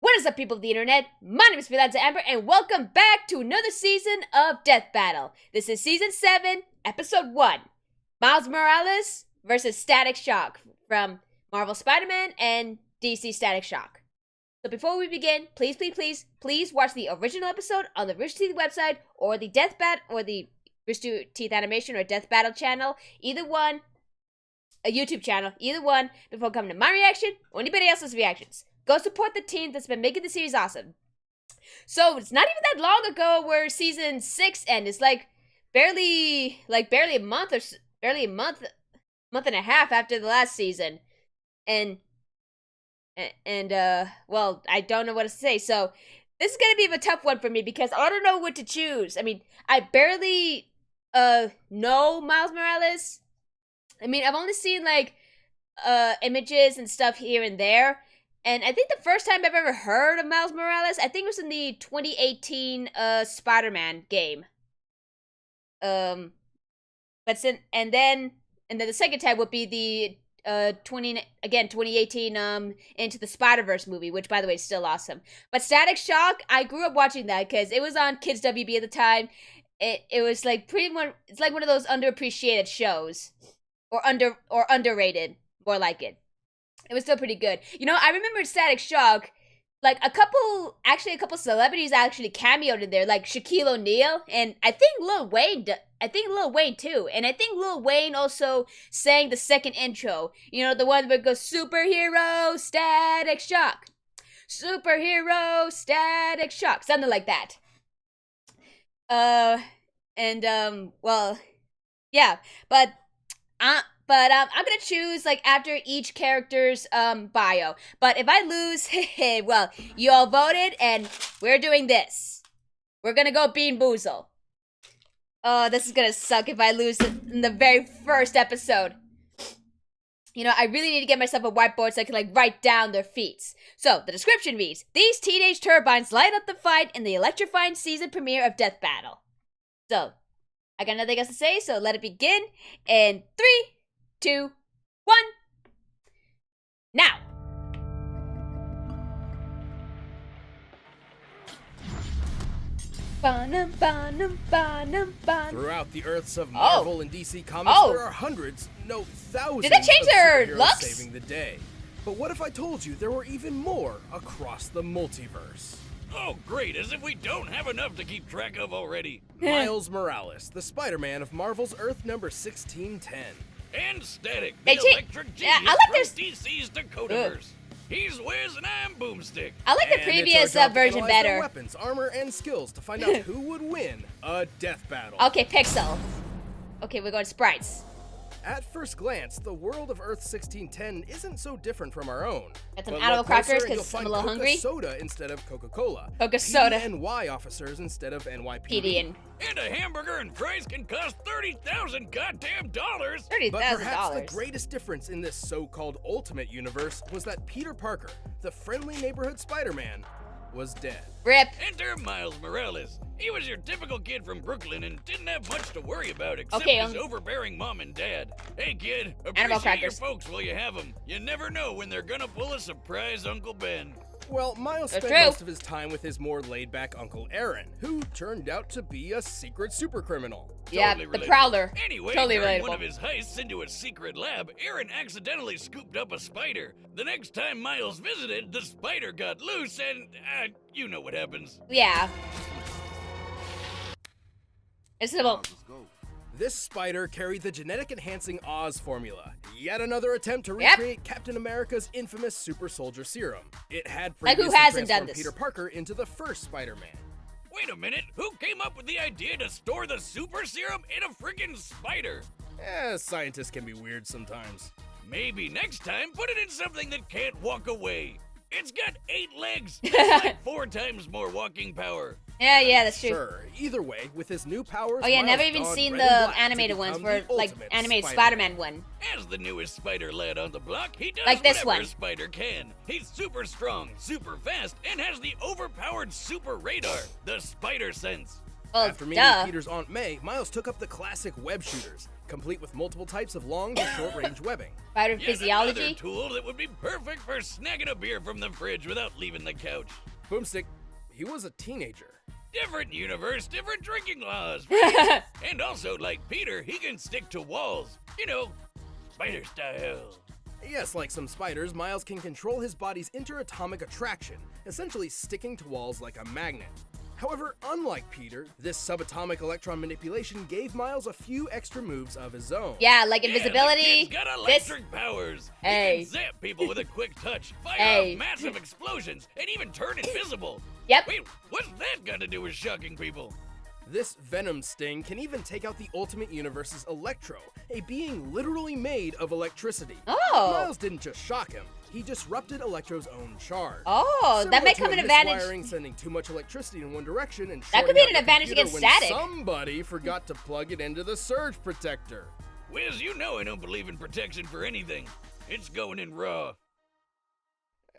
What is up, people of the internet? My name is Freelancer Amber, and welcome back to another season of Death Battle. This is Season 7, Episode 1. Miles Morales versus Static Shock from Marvel Spider-Man and DC Static Shock. So before we begin, please watch the original episode on the Rooster Teeth website, or the Death Bat, or the Rooster Teeth Animation or Death Battle channel. Either one, a YouTube channel, either one, before coming to my reaction or anybody else's reactions. Go support the team that's been making the series awesome. So it's not even that long ago where season 6 ended. It's barely a month and a half after the last season, and well, I don't know what to say. So this is gonna be a tough one for me because I don't know what to choose. I mean, I barely know Miles Morales. I mean, I've only seen images and stuff here and there. And I think the first time I've ever heard of Miles Morales, I think it was in the 2018 Spider-Man game. And then the second time would be the 2018 Into the Spider-Verse movie, which by the way is still awesome. But Static Shock, I grew up watching that because it was on Kids WB at the time. It was like pretty much, it's like one of those underappreciated shows, or underrated, more like it. It was still pretty good. You know, I remember Static Shock, like a couple celebrities actually cameoed in there, like Shaquille O'Neal, and I think Lil Wayne too. And I think Lil Wayne also sang the second intro. You know, the one where it goes, Superhero Static Shock. Superhero Static Shock. Something like that. Well, yeah, but I'm gonna choose, after each character's, bio. But if I lose, well, you all voted, and we're doing this. We're gonna go Bean Boozle. Oh, this is gonna suck if I lose in the very first episode. You know, I really need to get myself a whiteboard so I can, write down their feats. So, the description reads, these teenage turbines light up the fight in the electrifying season premiere of Death Battle. So, I got nothing else to say, so let it begin in 3, 2, 1. Now. Throughout the Earths of Marvel and DC Comics, there are hundreds, no thousands, did they change their of looks? Saving the day. But what if I told you there were even more across the multiverse? Oh, great, as if we don't have enough to keep track of already. Miles Morales, the Spider-Man of Marvel's Earth number 1610. And Static, Hey, the electric genius I like from DC's Dakotaverse. He's Wiz and I'm Boomstick. I like the And previous it's our job to version analyze their better. weapons, armor, and skills to find out who would win a death battle. Okay, Pixel. Okay, we're going sprites. At first glance, the world of Earth 1610 isn't so different from our own. Got some But animal look closer crackers and you'll 'cause I'm find a little hungry. Coca-Soda instead of Coca-Cola. Coca-Soda. PDNY officers instead of NYPD. PDN. And a hamburger and fries can cost $30,000 goddamn dollars. But perhaps the $30,000. greatest difference in this so-called Ultimate Universe was that Peter Parker, the friendly neighborhood Spider-Man, was dead. Rip. Enter Miles Morales. He was your typical kid from Brooklyn and didn't have much to worry about except Okay, his overbearing mom and dad. Hey kid, Animal appreciate your crackers. folks while you have them. You never know when they're gonna pull a surprise Uncle Ben. Well, Miles That's spent true. most of his time with his more laid-back Uncle Aaron, who turned out to be a secret supercriminal. Yeah, Totally the relatable. Prowler. Anyway, Totally during relatable. one of his heists into a secret lab, Aaron accidentally scooped up a spider. The next time Miles visited, the spider got loose and, you know what happens. Yeah. It's simple. This spider carried the genetic enhancing Oz formula, yet another attempt to Yep. recreate Captain America's infamous super soldier serum. It had Like, who previously hasn't done transformed this? Peter Parker into the first Spider-Man. Wait a minute, who came up with the idea to store the super serum in a friggin' spider? Scientists can be weird sometimes. Maybe next time, put it in something that can't walk away. It's got 8 legs, that's like 4 times more walking power. Yeah, that's true. Sure, either way, with his new powers, Oh yeah, Miles never even donned seen red the and black to animated ones become for the like ultimate animated Spider-Man. Spider-Man one. As the newest spider lad on the block, he does Like this whatever one. a spider can. He's super strong, super fast, and has the overpowered super radar, the spider sense. Well, After meeting duh. Peter's Aunt May, Miles took up the classic web shooters, complete with multiple types of long to short-range webbing. Spider Yet physiology. another tool that would be perfect for snagging a beer from the fridge without leaving the couch. Boomstick, he was a teenager. Different universe, different drinking laws. And also, like Peter, he can stick to walls. You know, spider style. Yes, like some spiders, Miles can control his body's interatomic attraction, essentially sticking to walls like a magnet. However, unlike Peter, this subatomic electron manipulation gave Miles a few extra moves of his own. Yeah, like Yeah, invisibility. the kid's got electric powers. Hey. He can zap people with a quick touch, fire Hey. off massive explosions, and even turn invisible. Yep. Wait, what's that got to do with shocking people? This venom sting can even take out the Ultimate Universe's Electro, a being literally made of electricity. Oh. Miles didn't just shock him, he disrupted Electro's own charge. Oh, Similar that may to come a an advantage. miswiring, sending too much electricity in one direction and That could shorting be out an the advantage computer against when static. somebody forgot to plug it into the surge protector. Wiz, you know I don't believe in protection for anything. It's going in raw.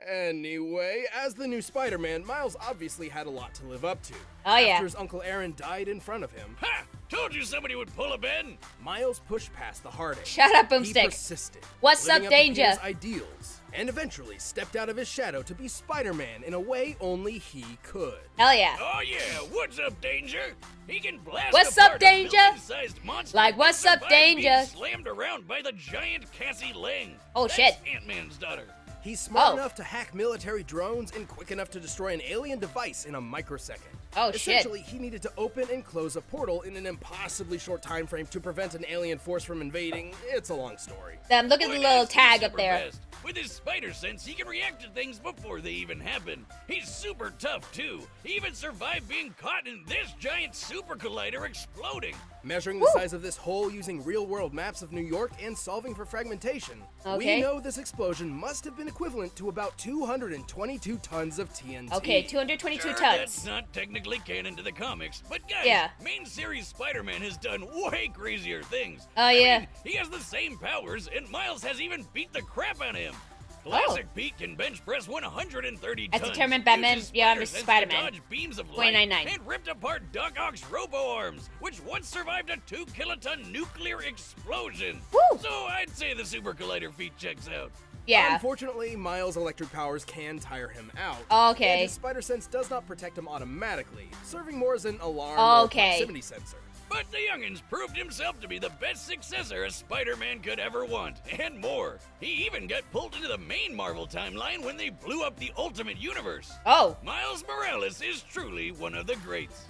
Anyway, as the new Spider-Man, Miles obviously had a lot to live up to. Oh, yeah. After his Uncle Aaron died in front of him, Ha! Told you somebody would pull a Ben. Miles pushed past the heartache. Shut up, He Boomstick. persisted, What's living up, to Danger? Peter's ideals, and eventually stepped out of his shadow to be Spider-Man in a way only he could. Hell yeah. Oh yeah, what's up, Danger? He can blast What's up, apart a Danger? building-sized monster Like, what's and up, survive being Danger? Slammed around by the giant Cassie Lang. Oh, That's shit. Ant-Man's daughter. He's smart Oh. enough to hack military drones and quick enough to destroy an alien device in a microsecond. Oh, shit. Essentially, he needed to open and close a portal in an impossibly short time frame to prevent an alien force from invading. It's a long story. Look at the Boy, little he's tag up super there. fast. With his spider sense, he can react to things before they even happen. He's super tough, too. He even survived being caught in this giant super collider exploding. Measuring the size of this hole using real-world maps of New York and solving for fragmentation, Okay. we know this explosion must have been equivalent to about 222 tons of TNT. Okay, 222 Sure, tons. That's not technically canon to the comics, but guys, Yeah. main series Spider-Man has done way crazier things. Oh, I yeah. mean, he has the same powers, and Miles has even beat the crap out of him. Classic Pete can bench press 130 As tons. determined Batman uses Beyond spider sense to Spider-Man. dodge beams of light, 2099. and ripped apart Doc Ock's robo-arms, which once survived a 2-kiloton nuclear explosion. Woo. So I'd say the super collider feat checks out. Yeah. Unfortunately, Miles' electric powers can tire him out. Okay. And his spider sense does not protect him automatically, serving more as an alarm Okay. or proximity sensor. But the youngins proved himself to be the best successor a Spider-Man could ever want, and more. He even got pulled into the main Marvel timeline when they blew up the Ultimate Universe. Oh. Miles Morales is truly one of the greats.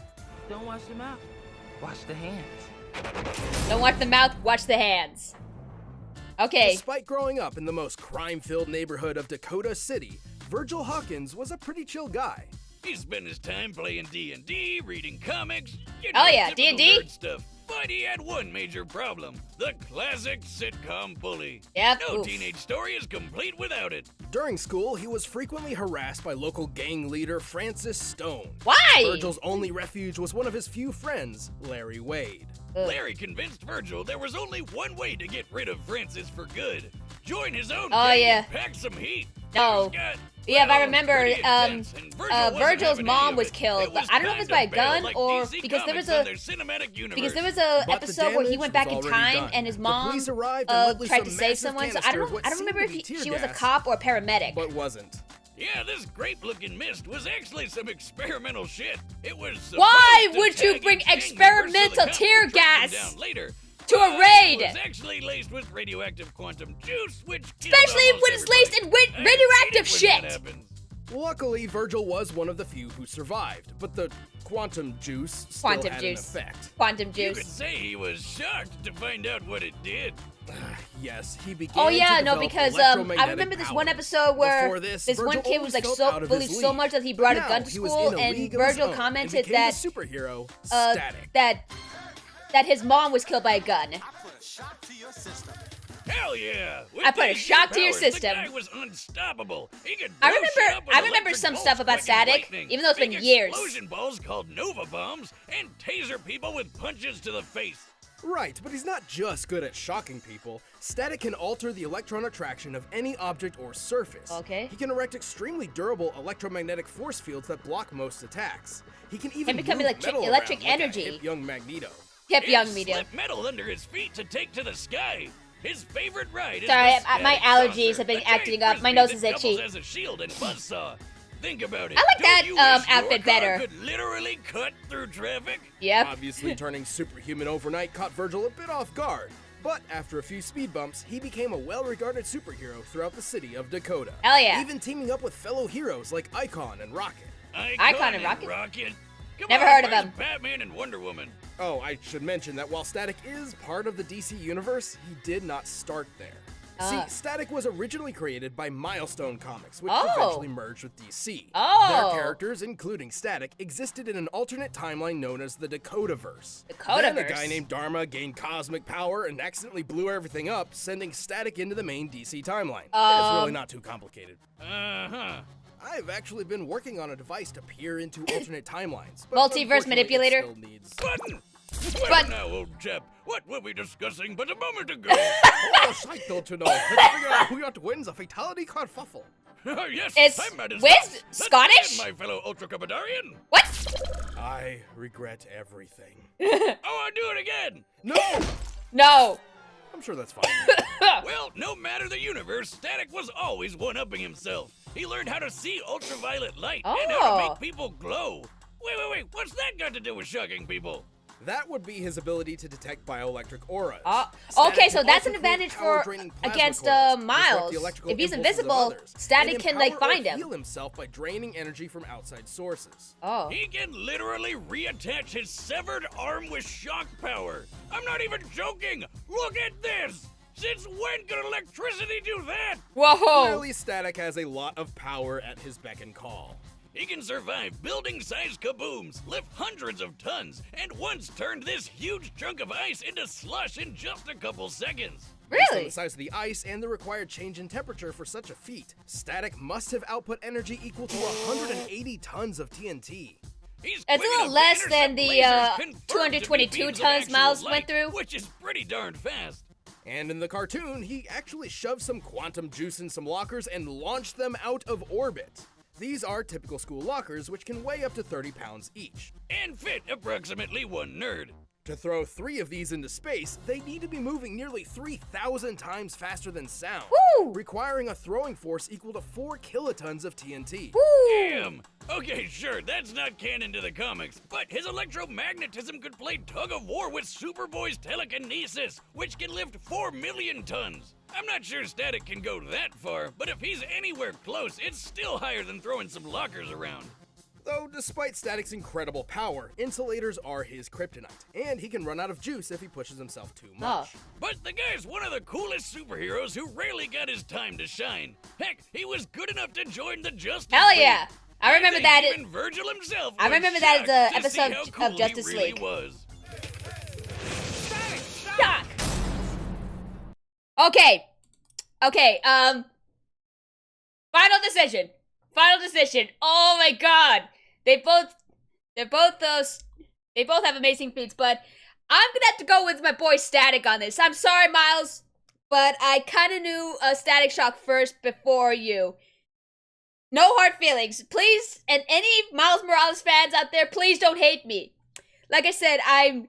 Don't wash the mouth, wash the hands. Don't watch the mouth, watch the hands. Okay. Despite growing up in the most crime-filled neighborhood of Dakota City, Virgil Hawkins was a pretty chill guy. He spent his time playing D&D, reading comics, Oh, yeah, typical D&D? nerd stuff. But he had one major problem, the classic sitcom bully. Yep. No Oof. teenage story is complete without it. During school, he was frequently harassed by local gang leader Francis Stone. Why? Virgil's only refuge was one of his few friends, Larry Wade. Ugh. Larry convinced Virgil there was only one way to get rid of Francis for good. Join his own Oh, gang yeah. and pack some heat. No. Things got, Yeah, if I well, remember, pretty intense, and Virgil wasn't Virgil's having any mom of was it. killed, It but was I don't know if it's time by to bail, gun like or DC because there Comics was a- on their cinematic universe. Because there was a But the episode where he damage went back was in already time done. and his The mom police arrived and lit loose tried some to save massive someone. So I canister don't of know. what I don't seemed remember to if be she tear was a gas, cop or a paramedic. but wasn't. Yeah, this grape-looking mist was actually some experimental shit. It was supposed Why to would you tag bring each gang member so the experimental cops tear could track them gas down later. to a But raid? It was actually laced with radioactive quantum juice, which killed Especially almost when it's laced in everybody. I hate radioactive it when that shit. happens. Luckily, Virgil was one of the few who survived, but the quantum juice still Quantum had juice. an effect. Quantum You could juice. say he was shocked to find out what it did. Yes, he began Oh yeah, to no, develop because I electromagnetic remember this power. one episode where Before this, this one Virgil kid was like always felt so out of bullied his so league. much that he brought a Now gun to he was school, in a and league of his Virgil own and commented became that the superhero uh, Static. that his mom was killed by a gun. Hell yeah! With I put a these shock to your powers, system. The guy was unstoppable. He could I blow shit remember- up with I remember electric some bolts stuff about quick as Static, lightning, even though it's been big years. explosion balls called Nova bombs, and taser people with punches to the face. Right, but he's not just good at shocking people. Static can alter the electron attraction of any object or surface. Okay. He can erect extremely durable electromagnetic force fields that block most attacks. He can even become move electric metal energy. around like a hip young Magneto. Hip young medium. Slip metal under his feet to take to the sky. His favorite ride is Sorry, the my static allergies saucer, have been a giant acting up. My frisbee nose that is itchy. doubles as a shield and buzzsaw. Think about it. I like Don't that, you wish your outfit car better. Could literally cut through traffic. Yep. Obviously, turning superhuman overnight caught Virgil a bit off guard. But after a few speed bumps, he became a well-regarded superhero throughout the city of Dakota. Hell yeah. Even teaming up with fellow heroes like Icon and Rocket. Icon and Rocket? Come Never on, heard of where's him. Batman and Wonder Woman. Oh, I should mention that while Static is part of the DC universe, he did not start there. See, Static was originally created by Milestone Comics, which eventually merged with DC. Their characters, including Static, existed in an alternate timeline known as the Dakotaverse. Then a guy named Dharma gained cosmic power and accidentally blew everything up, sending Static into the main DC timeline. It's really not too complicated. Uh-huh. I've actually been working on a device to peer into alternate timelines. But Multiverse unfortunately, manipulator? it still needs... Button! But- Well now, old chap, what were we discussing but a moment ago? Oh, sight don't you know? Let's figure out who ought to win the fatality kerfuffle. Oh, yes, Is I'm mad as Wiz hell. Let's Scottish? begin, my fellow Ultra Cupidarian. What? I regret everything. Oh, I'll do it again. No! No. I'm sure that's fine. Well, no matter the universe, Static was always one-upping himself. He learned how to see ultraviolet light and how to make people glow. Wait, what's that got to do with shocking people? That would be his ability to detect bioelectric auras. Okay, Static so can that's also an create advantage for power-draining plasma against cords, disrupt Miles. the electrical If he's impulses of invisible, others, Static and can like empower or find him. heal himself by draining energy from outside sources. Oh. He can literally reattach his severed arm with shock power. I'm not even joking. Look at this. Since when could electricity do that? Whoa. Clearly, Static has a lot of power at his beck and call. He can survive building-sized kabooms, lift hundreds of tons, and once turned this huge chunk of ice into slush in just a couple seconds. Based on Really? the size of the ice and the required change in temperature for such a feat, Static must have output energy equal to 180 tons of TNT. He's It's a quick little enough to less than intercept the, lasers confirmed to be 222 beams of tons actual Miles light, went through. which is pretty darn fast. And in the cartoon, he actually shoved some quantum juice in some lockers and launched them out of orbit. These are typical school lockers, which can weigh up to 30 pounds each. And fit approximately one nerd. To throw 3 of these into space, they need to be moving nearly 3,000 times faster than sound, Woo! requiring a throwing force equal to 4 kilotons of TNT. Woo. Damn! Okay, sure, that's not canon to the comics, but his electromagnetism could play tug of war with Superboy's telekinesis, which can lift 4 million tons. I'm not sure Static can go that far, but if he's anywhere close, it's still higher than throwing some lockers around. Though, despite Static's incredible power, insulators are his kryptonite, and he can run out of juice if he pushes himself too much. But the guy's one of the coolest superheroes who rarely got his time to shine. Heck, he was good enough to join the Justice Hell League. yeah. I remember think that. Even Virgil himself. I was remember that as shocked a to see episode how of cool he Justice really League. was. Shock. Okay. Final decision. Oh my god. They both have amazing feats, but I'm gonna have to go with my boy Static on this. I'm sorry, Miles, but I kinda knew Static Shock first before you. No hard feelings. Please, and any Miles Morales fans out there, please don't hate me. Like I said, I'm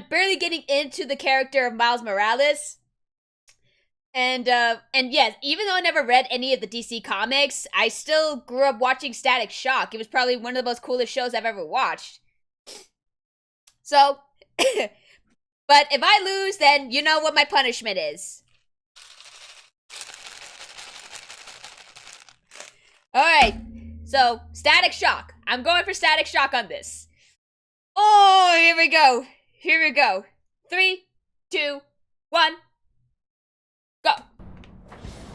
barely getting into the character of Miles Morales. And yes, even though I never read any of the DC comics, I still grew up watching Static Shock. It was probably one of the most coolest shows I've ever watched. So, but if I lose, then you know what my punishment is. Alright, so Static Shock. I'm going for Static Shock on this. Oh, here we go. 3, 2, 1. Go.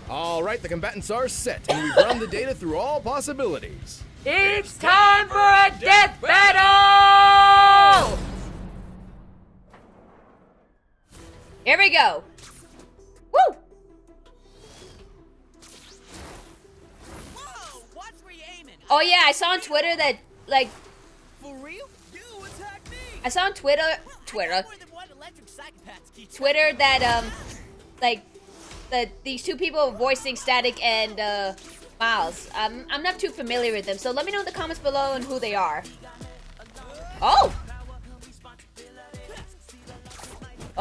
All right, the combatants are set, and we've run the data through all possibilities. It's time for a death battle! Here we go. Woo! Whoa! Watch where you're aiming. Oh yeah, I saw on Twitter that, like, For real? You attack me! I saw on Twitter I got more than one electric psychopath to teach you. that, like, these two people voicing Static and, Miles. I'm not too familiar with them, so let me know in the comments below and who they are. Oh!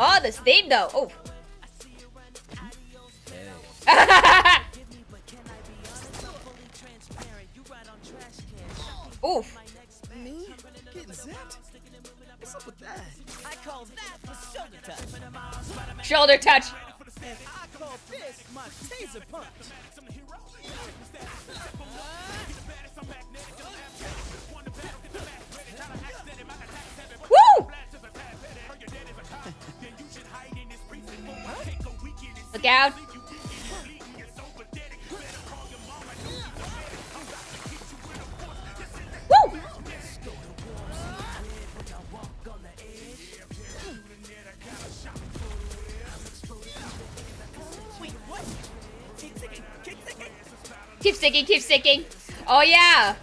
Oh, this theme though. Oh. Oof. Me? Getting zapped? What's up with that? I call that a shoulder touch. Shoulder touch. And I call this my taser punch. Woo! Look out. Woo! Wait, what? Keep sticking, keep sticking. Keep sticking, keep sticking. Oh yeah.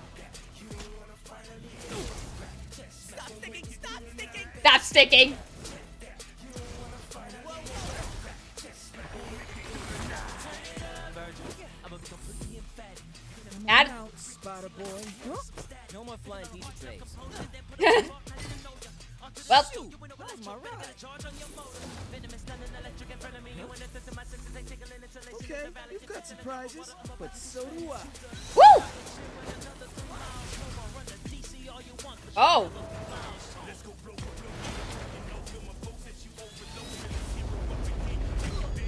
Stop sticking, stop sticking. Stop sticking. Add. Spider boy. No more flying pizza trays. Well, Where's my ride? Okay, you've got surprises, but so do I. woo! Oh.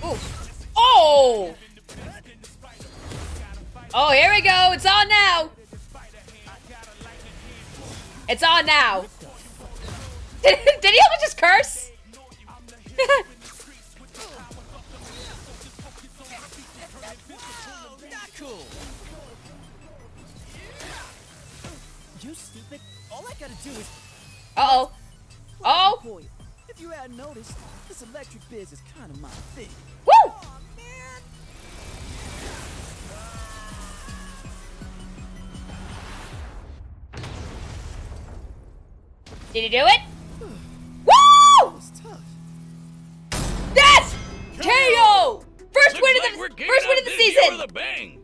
Ooh. Oh! Oh, here we go. It's on now. It's on now. Did he almost just curse? Not cool. You stupid. All I gotta do is Uh-oh. Oh. for you. If you hadn't noticed, this electric biz is kind of my thing. Woo! Aw, man. Did he do it? Woo! It's tough. That's KO! First Looks win like of we're the kicking first win off of the this year season. with a bang.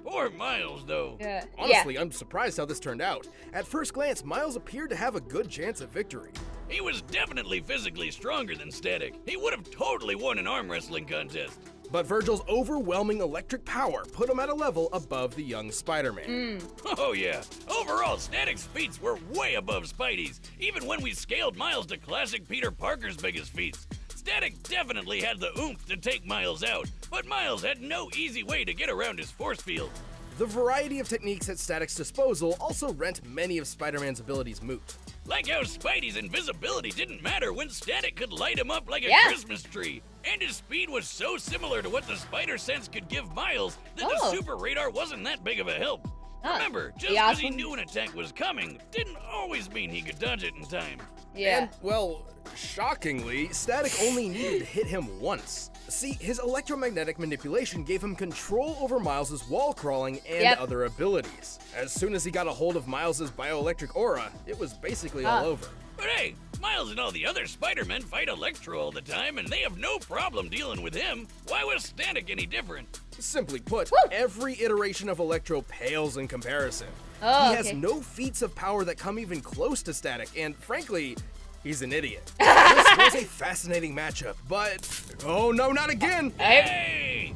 Poor Miles, though. Yeah. Honestly, I'm surprised how this turned out. At first glance, Miles appeared to have a good chance of victory. He was definitely physically stronger than Static. He would have totally won an arm wrestling contest. But Virgil's overwhelming electric power put him at a level above the young Spider-Man. Oh yeah. Overall, Static's feats were way above Spidey's, even when we scaled Miles to classic Peter Parker's biggest feats. Static definitely had the oomph to take Miles out, but Miles had no easy way to get around his force field. The variety of techniques at Static's disposal also rent many of Spider-Man's abilities moot. Like how Spidey's invisibility didn't matter when Static could light him up like a Yeah. Christmas tree. And his speed was so similar to what the Spider Sense could give Miles that the Oh. super radar wasn't that big of a help. Huh. Remember, just Yeah, because he awesome. knew an attack was coming didn't always mean he could dodge it in time. Yeah. And, well, shockingly, Static only needed to hit him once. See, his electromagnetic manipulation gave him control over Miles' wall crawling and Yep. other abilities. As soon as he got a hold of Miles' bioelectric aura, it was basically all over. But hey, Miles and all the other Spider-Men fight Electro all the time, and they have no problem dealing with him. Why was Static any different? Simply put, Woo! every iteration of Electro pales in comparison. Oh, he has okay. no feats of power that come even close to Static, and frankly, he's an idiot. This was a fascinating matchup, but oh no, not again! Hey!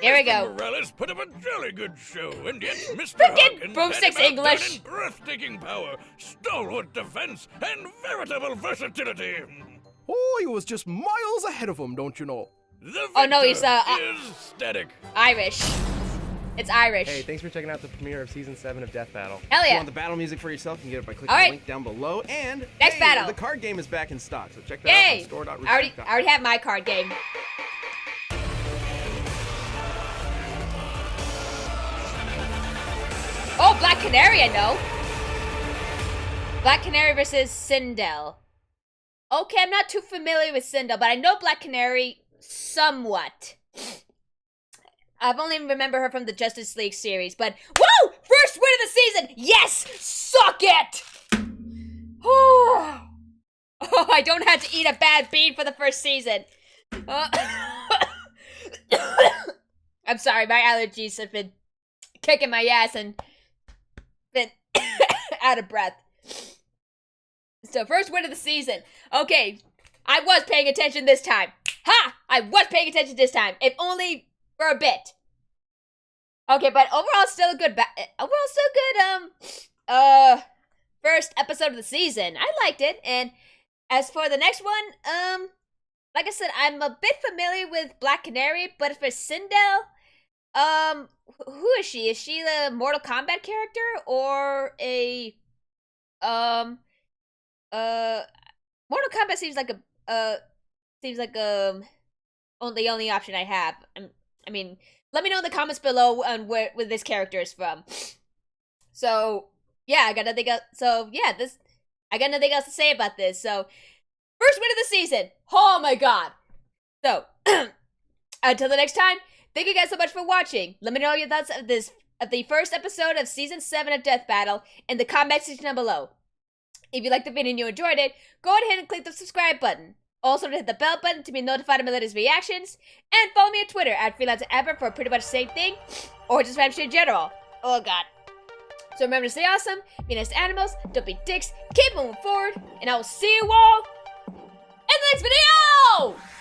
Here we Mr. go. Morales put up a jolly good show, and yet Mr. Frickin' Hawkins broomsticks had him outdone English. in breathtaking power, stalwart defense, and veritable versatility. Oh, he was just miles ahead of him, don't you know? The Oh, no, he's, victor is Static. Irish. It's Irish. Hey, thanks for checking out the premiere of Season 7 of Death Battle. Hell If you yeah. want the battle music for yourself, you can get it by clicking All right. the link down below. And Next hey, battle. the card game is back in stock, so check that Yay! out on store.rooster.com. I already have my card game. Oh, Black Canary, I know. Black Canary versus Sindel. Okay, I'm not too familiar with Sindel, but I know Black Canary somewhat. I've only remember her from the Justice League series, but woo! First win of the season! Yes! Suck it! Oh, I don't have to eat a bad bean for the first season. I'm sorry, my allergies have been kicking my ass and been out of breath. So, first win of the season. Okay, I was paying attention this time. Ha! I was paying attention this time, if only for a bit. Okay, but overall, still a good. First episode of the season. I liked it, and as for the next one, like I said, I'm a bit familiar with Black Canary, but for Sindel, who is she? Is she the Mortal Kombat character or a Mortal Kombat seems like the only option I have. I mean, let me know in the comments below on where this character is from. So yeah, I got nothing else. I got nothing else to say about this. So first win of the season. Oh my god. So until the next time, thank you guys so much for watching. Let me know your thoughts of the first episode of season 7 of Death Battle in the comment section down below. If you liked the video and you enjoyed it, go ahead and click the subscribe button. Also, hit the bell button to be notified of my latest reactions. And follow me on Twitter at FreelancerAmber for pretty much the same thing. Or just random shit in general. Oh god. So remember to stay awesome, be nice to animals, don't be dicks, keep moving forward, and I will see you all in the next video!